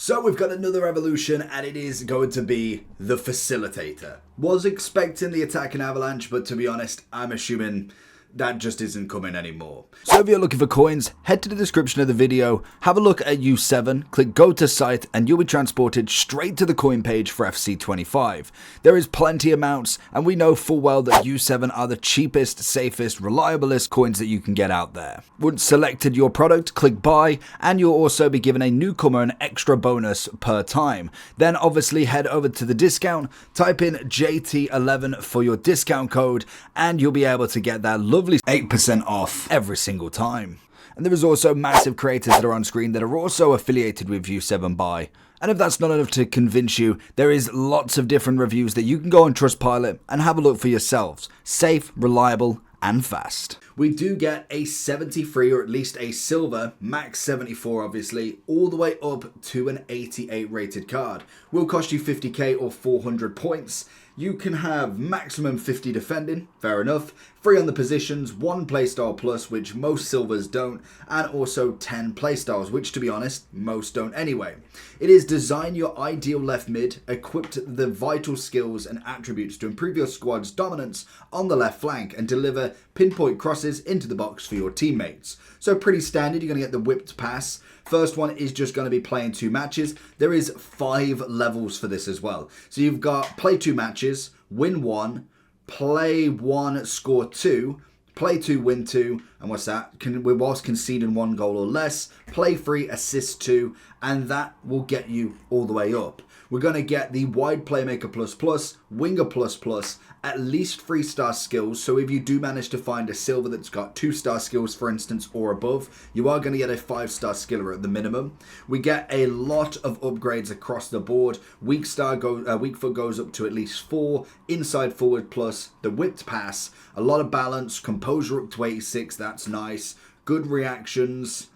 So we've got another evolution, and it is going to be the Facilitator. Was expecting the attacking avalanche, but to be honest, I'm assuming that just isn't coming anymore. So if you're looking for coins, head to the description of the video, have a look at U7, click go to site, and you'll be transported straight to the coin page for FC25. There is plenty of mounts, and we know full well that U7 are the cheapest, safest, reliablest coins that you can get out there. Once selected your product, click buy, and you'll also be given a newcomer an extra bonus per time. Then obviously head over to the discount, type in JT11 for your discount code, and you'll be able to get that lovely 8% off every single time. And there is also massive creators that are on screen that are also affiliated with U7 Buy. And if that's not enough to convince you, there is lots of different reviews that you can go on Trustpilot and have a look for yourselves. Safe, reliable, and fast. We do get a 73, or at least a silver, max 74 obviously, all the way up to an 88 rated card. Will cost you 50k or 400 points. You can have maximum 50 defending, fair enough, free on the positions, 1 playstyle plus, which most silvers don't, and also 10 playstyles, which to be honest, most don't anyway. It is design your ideal left mid, equipped the vital skills and attributes to improve your squad's dominance on the left flank and deliver pinpoint crosses into the box for your teammates. So pretty standard, you're going to get the whipped pass. First one is just going to be playing 2 matches. There is 5 levels for this as well. So you've got play 2 matches, win 1, play 1, score 2, play 2, win 2, and what's that? Whilst conceding 1 goal or less, play 3, assist 2, and that will get you all the way up. We're going to get the wide playmaker plus, winger plus, at least 3-star skills. So if you do manage to find a silver that's got 2-star skills, for instance, or above, you are going to get a 5-star skiller at the minimum. We get a lot of upgrades across the board. Weak foot goes up to at least 4, inside forward plus, the whipped pass, a lot of balance, composure up to 86, that's nice, good reactions.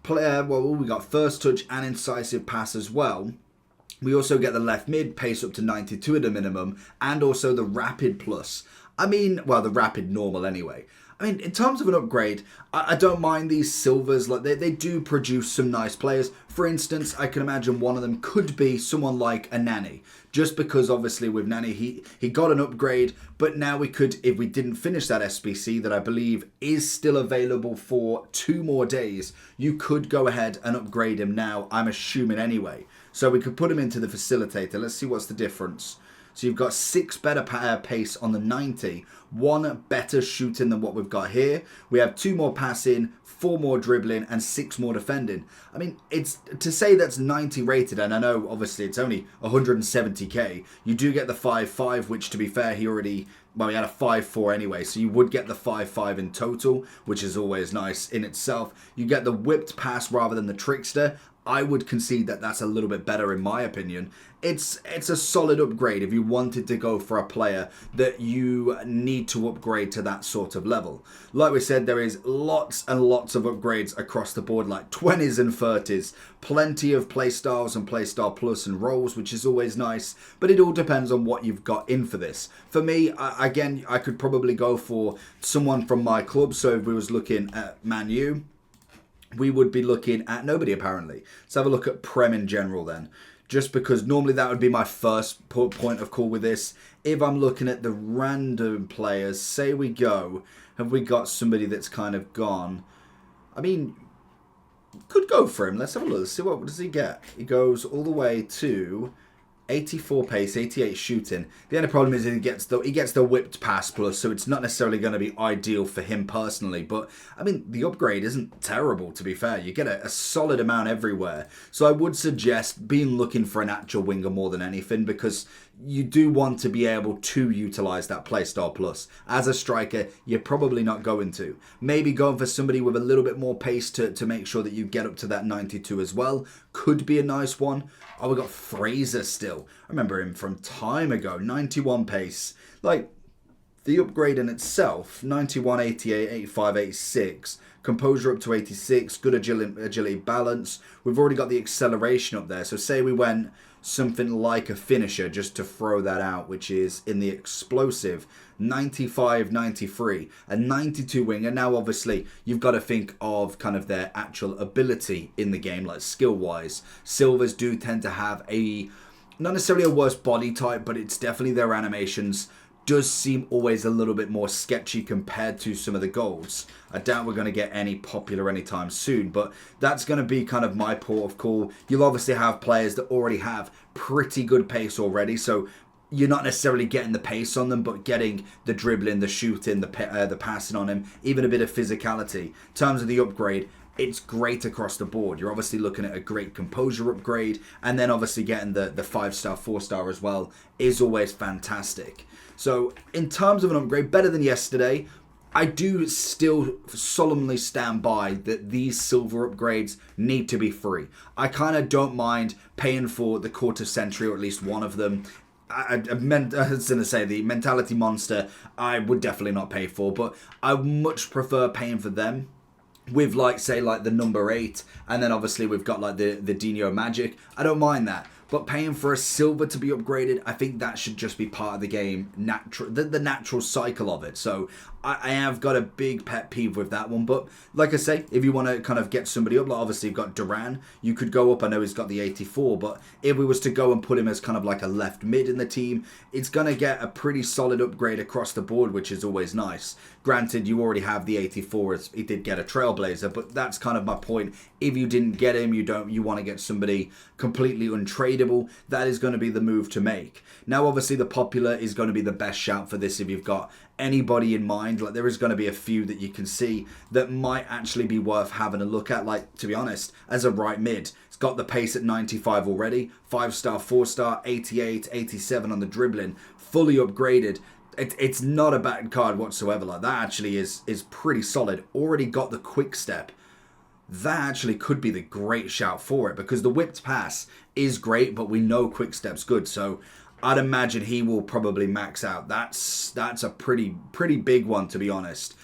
We got first touch and incisive pass as well. We also get the left mid, pace up to 92 at a minimum, and also the rapid plus. The rapid normal anyway. In terms of an upgrade, I don't mind these silvers. Like they do produce some nice players. For instance, I can imagine one of them could be someone like a Nani. Just because obviously with Nani, he got an upgrade, but now we could, if we didn't finish that SBC that I believe is still available for 2 more days, you could go ahead and upgrade him now, I'm assuming anyway. So we could put him into the Facilitator. Let's see what's the difference. So you've got 6 better pace on the 90, 1 better shooting than what we've got here. We have 2 more passing, 4 more dribbling, and 6 more defending. It's to say that's 90 rated, and I know obviously it's only 170k. You do get the 5-5, which to be fair, he had a 5-4 anyway, so you would get the 5-5 in total, which is always nice in itself. You get the whipped pass rather than the trickster. I would concede that that's a little bit better in my opinion. It's a solid upgrade if you wanted to go for a player that you need to upgrade to that sort of level. Like we said, there is lots and lots of upgrades across the board, like 20s and 30s. Plenty of playstyles and playstyle plus and roles, which is always nice, but it all depends on what you've got in for this. For me, again, I could probably go for someone from my club. So if we was looking at Man U, we would be looking at nobody apparently. Let's have a look at Prem in general then. Just because normally that would be my first point of call with this. If I'm looking at the random players, say we go, have we got somebody that's kind of gone? Could go for him. Let's have a look. Let's see what does he get. He goes all the way to 84 pace, 88 shooting. The only problem is he gets the whipped pass plus, so it's not necessarily going to be ideal for him personally. But the upgrade isn't terrible, to be fair. You get a solid amount everywhere. So I would suggest looking for an actual winger more than anything, because you do want to be able to utilize that playstyle plus. As a striker, you're probably not going to. Maybe going for somebody with a little bit more pace to make sure that you get up to that 92 as well could be a nice one. Oh, we got Fraser still. I remember him from time ago. 91 pace. the upgrade in itself, 91, 88, 85, 86, composure up to 86, good agility balance. We've already got the acceleration up there. So say we went something like a finisher, just to throw that out, which is in the explosive, 95, 93, a 92 winger. Now obviously you've got to think of kind of their actual ability in the game, like skill wise. Silvers do tend to have not necessarily a worse body type, but it's definitely their animations does seem always a little bit more sketchy compared to some of the golds. I doubt we're going to get any popular anytime soon, but that's going to be kind of my port of call. You'll obviously have players that already have pretty good pace already, so you're not necessarily getting the pace on them, but getting the dribbling, the shooting, the passing on him, even a bit of physicality. In terms of the upgrade, it's great across the board. You're obviously looking at a great composure upgrade, and then obviously getting the 5-star, 4-star as well is always fantastic. So in terms of an upgrade, better than yesterday. I do still solemnly stand by that these silver upgrades need to be free. I kind of don't mind paying for the quarter century, or at least one of them. I was going to say the mentality monster I would definitely not pay for, but I much prefer paying for them with say the number 8, and then obviously we've got like the Dino Magic. I don't mind that. But paying for a silver to be upgraded, I think that should just be part of the game, the natural cycle of it. So I have got a big pet peeve with that one. But like I say, if you want to kind of get somebody up, like obviously you've got Duran, you could go up. I know he's got the 84, but if we was to go and put him as kind of like a left mid in the team, it's going to get a pretty solid upgrade across the board, which is always nice. Granted, you already have the 84, as he did get a Trailblazer, but that's kind of my point. If you didn't get him, you want to get somebody completely untradeable, that is going to be the move to make. Now, obviously, the popular is going to be the best shout for this if you've got anybody in mind. Like, there is going to be a few that you can see that might actually be worth having a look at. Like, to be honest, as a right mid, it's got the pace at 95 already, 5-star, 4-star, 88, 87 on the dribbling, fully upgraded. It's not a bad card whatsoever. Like, that actually is pretty solid. Already got the quick step. That actually could be the great shout for it, because the whipped pass is great, but we know quick step's good. So I'd imagine he will probably max out. That's a pretty big one, to be honest.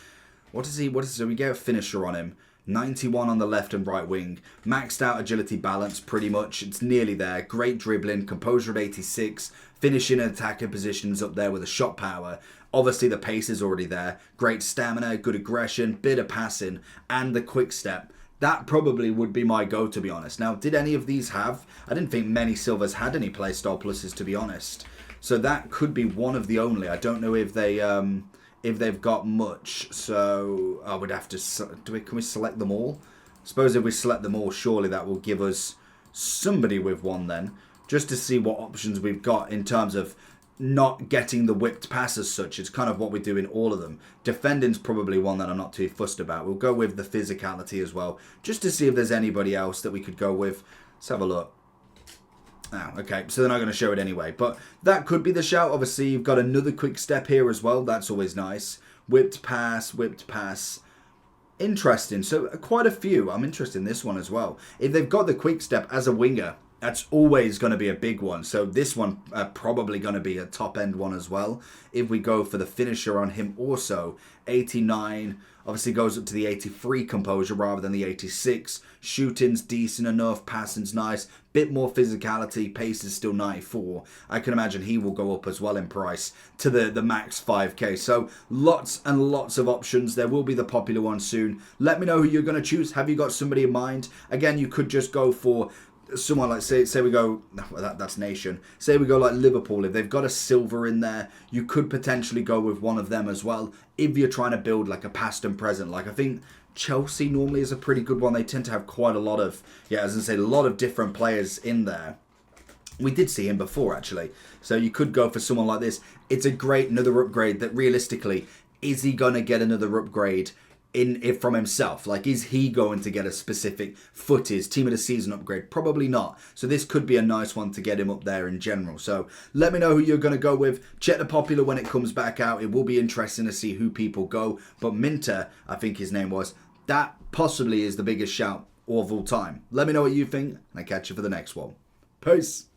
So we get a finisher on him. 91 on the left and right wing. Maxed out agility balance, pretty much. It's nearly there. Great dribbling. Composure at 86. Finishing and attacking positions up there with a shot power. Obviously, the pace is already there. Great stamina, good aggression, bit of passing, and the quick step. That probably would be my go, to be honest. Now, did any of these have? I didn't think many silvers had any playstyle pluses, to be honest. So that could be one of the only. I don't know if they've got much. So I would have to. Can we select them all? I suppose if we select them all, surely that will give us somebody with one then, just to see what options we've got in terms of not getting the whipped pass as such. It's kind of what we do in all of them. Defending's probably one that I'm not too fussed about. We'll go with the physicality as well, just to see if there's anybody else that we could go with. Let's have a look. Oh, okay, so they're not going to show it anyway, but that could be the shout. Obviously, you've got another quick step here as well. That's always nice. Whipped pass, whipped pass. Interesting. So quite a few. I'm interested in this one as well. If they've got the quick step as a winger, that's always going to be a big one. So this one probably going to be a top end one as well. If we go for the finisher on him also, 89, obviously goes up to the 83 composure rather than the 86. Shooting's decent enough, passing's nice, bit more physicality, pace is still 94. I can imagine he will go up as well in price to the max 5k. So lots and lots of options. There will be the popular one soon. Let me know who you're going to choose. Have you got somebody in mind? Again, you could just go for someone like, say we go, well, that's Nation. Say we go like Liverpool. If they've got a silver in there, you could potentially go with one of them as well. If you're trying to build like a past and present, like I think Chelsea normally is a pretty good one. They tend to have quite a lot of, as I say, a lot of different players in there. We did see him before actually. So you could go for someone like this. It's a great another upgrade that realistically, is he going to get another upgrade from himself? Like, is he going to get a specific footies team of the season upgrade? Probably not. So this could be a nice one to get him up there in general. So let me know who you're going to go with. Check the popular when it comes back out. It will be interesting to see who people go. But Minter, I think his name was, that possibly is the biggest shout of all time. Let me know what you think, and I'll catch you for the next one. Peace.